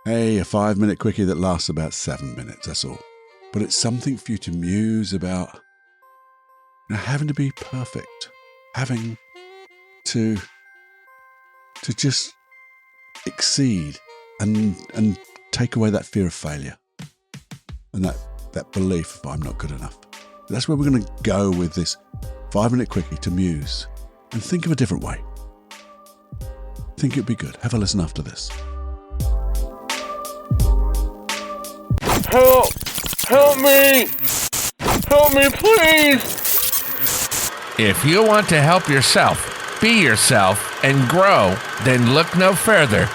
Hey, a 5-minute quickie that lasts about 7 minutes, that's all. But it's something for you to muse about, having to be perfect, having to just exceed and take away that fear of failure and that belief of I'm not good enough. That's where we're going to go with this 5-minute quickie, to muse and think of a different way. Think it'd be good. Have a listen after this. Help! Help me! Help me, please! If you want to help yourself, be yourself, and grow, then look no further,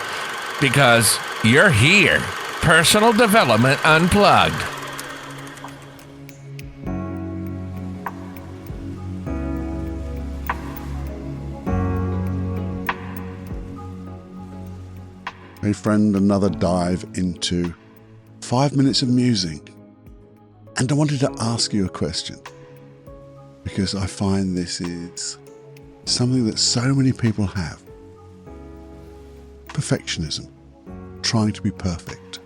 because you're here. Personal Development Unplugged. Hey friend, another dive into 5 minutes of musing. And I wanted to ask you a question, because I find this is something that so many people have. Perfectionism, trying to be perfect.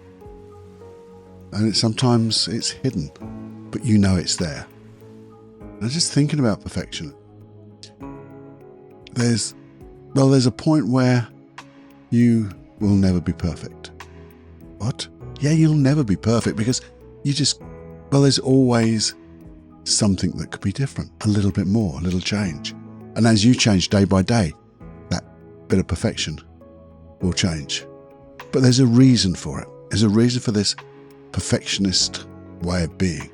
And sometimes it's hidden, but you know it's there. And I'm just thinking about perfection. There's a point where you will never be perfect. What? Yeah, you'll never be perfect because there's always something that could be different, a little bit more, a little change. And as you change day by day, that bit of perfection will change. But there's a reason for it. There's a reason for this perfectionist way of being.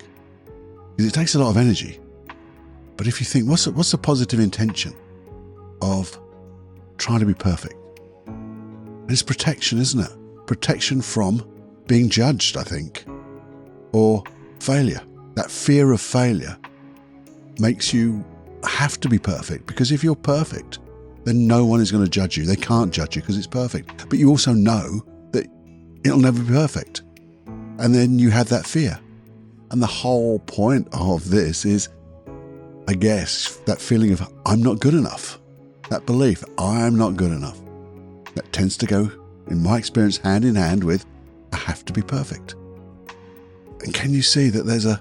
Because it takes a lot of energy. But if you think, what's the positive intention of trying to be perfect? It's protection, isn't it? Protection from being judged, I think, or failure. That fear of failure makes you have to be perfect, because if you're perfect, then no one is going to judge you. They can't judge you because it's perfect. But you also know that it'll never be perfect. And then you have that fear. And the whole point of this is, I guess, that feeling of I'm not good enough. That belief, I'm not good enough. That tends to go, in my experience, hand in hand with I have to be perfect. And can you see that there's a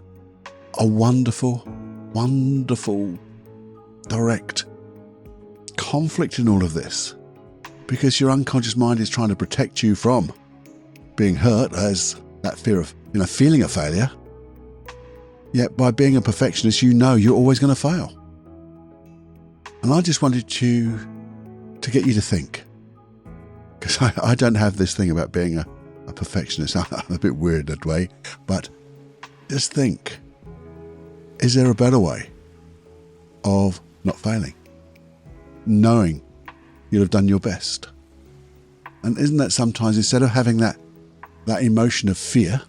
wonderful, wonderful, direct conflict in all of this? Because your unconscious mind is trying to protect you from being hurt, as that fear of, feeling a failure. Yet by being a perfectionist, you know you're always going to fail. And I just wanted to get you to think. Because I don't have this thing about being a perfectionist. I'm a bit weird that way. But just think, is there a better way of not failing? Knowing you'll have done your best. And isn't that sometimes, instead of having that emotion of fear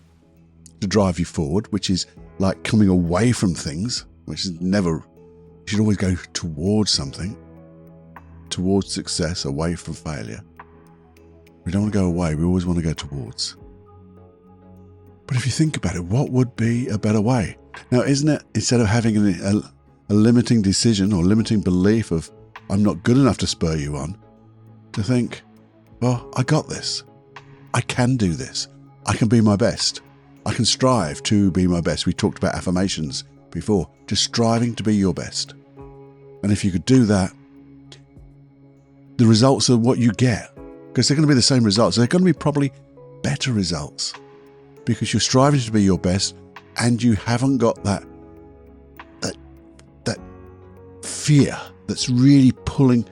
to drive you forward, which is like coming away from things, which is never, you should always go towards something, towards success, away from failure. We don't want to go away, we always want to go towards. But if you think about it, what would be a better way? Now, isn't it, instead of having a limiting decision or limiting belief of I'm not good enough to spur you on, to think, well, I got this. I can do this. I can be my best. I can strive to be my best. We talked about affirmations before, just striving to be your best. And if you could do that, the results are what you get. Because they're going to be the same results. They're going to be probably better results because you're striving to be your best and you haven't got that fear that's really pulling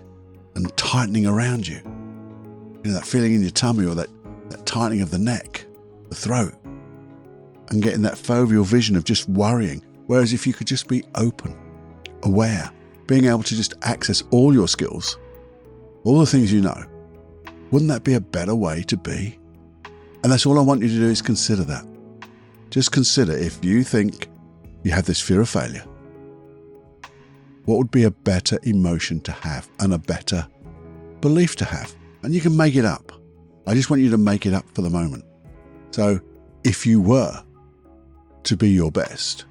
and tightening around you. That feeling in your tummy, or that tightening of the neck, the throat, and getting that foveal vision of just worrying. Whereas if you could just be open, aware, being able to just access all your skills, all the things you know, wouldn't that be a better way to be? And that's all I want you to do, is consider that. Just consider, if you think you have this fear of failure, what would be a better emotion to have and a better belief to have? And you can make it up. I just want you to make it up for the moment. So if you were to be your best,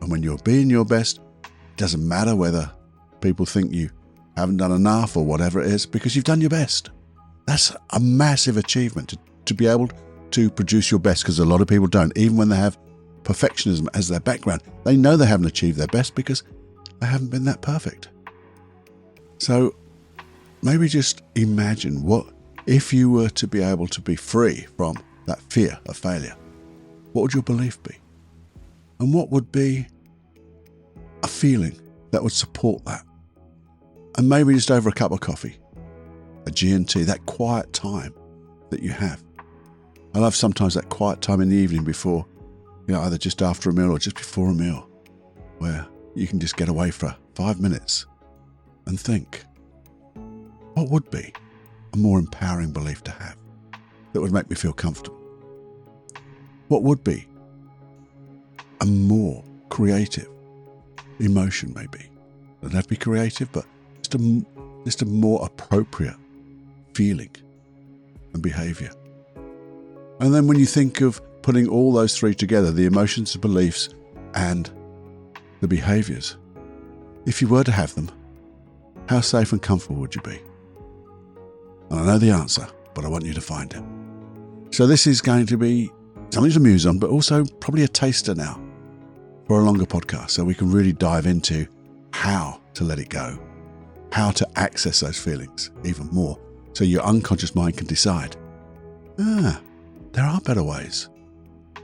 and when you're being your best, it doesn't matter whether people think you haven't done enough or whatever it is, because you've done your best. That's a massive achievement to be able to produce your best, because a lot of people don't. Even when they have perfectionism as their background, they know they haven't achieved their best because they haven't been that perfect. So maybe just imagine, what if you were to be able to be free from that fear of failure? What would your belief be? And what would be a feeling that would support that? And maybe just over a cup of coffee, a G&T, that quiet time that you have. I love sometimes that quiet time in the evening before, either just after a meal or just before a meal, where you can just get away for 5 minutes and think, what would be a more empowering belief to have that would make me feel comfortable? What would be a more creative emotion, maybe? Doesn't have to be creative, but just a more appropriate feeling and behavior. And then when you think of putting all those three together, the emotions, the beliefs, and the behaviors, if you were to have them, how safe and comfortable would you be? And I know the answer, but I want you to find it. So this is going to be something to muse on, but also probably a taster now for a longer podcast, so we can really dive into how to let it go, how to access those feelings even more, so your unconscious mind can decide, there are better ways.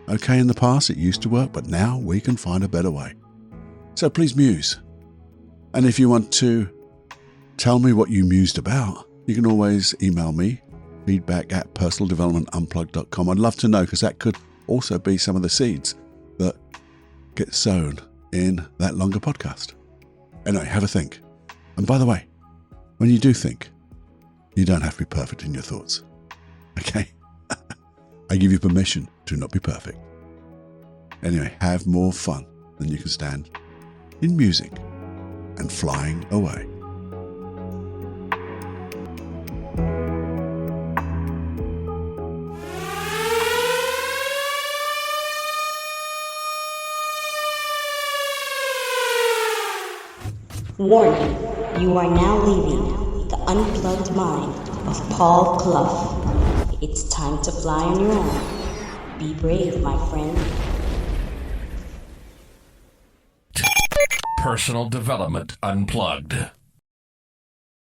Okay, in the past it used to work, but now we can find a better way. So please muse. And if you want to tell me what you mused about, you can always email me, feedback@personaldevelopmentunplugged.com. I'd love to know, because that could also be some of the seeds that get sown in that longer podcast. Anyway, have a think. And by the way, when you do think, you don't have to be perfect in your thoughts. Okay? I give you permission to not be perfect. Anyway, have more fun than you can stand in music and flying away. Warning, you are now leaving the unplugged mind of Paul Clough. It's time to fly on your own. Be brave, my friend. Personal Development Unplugged.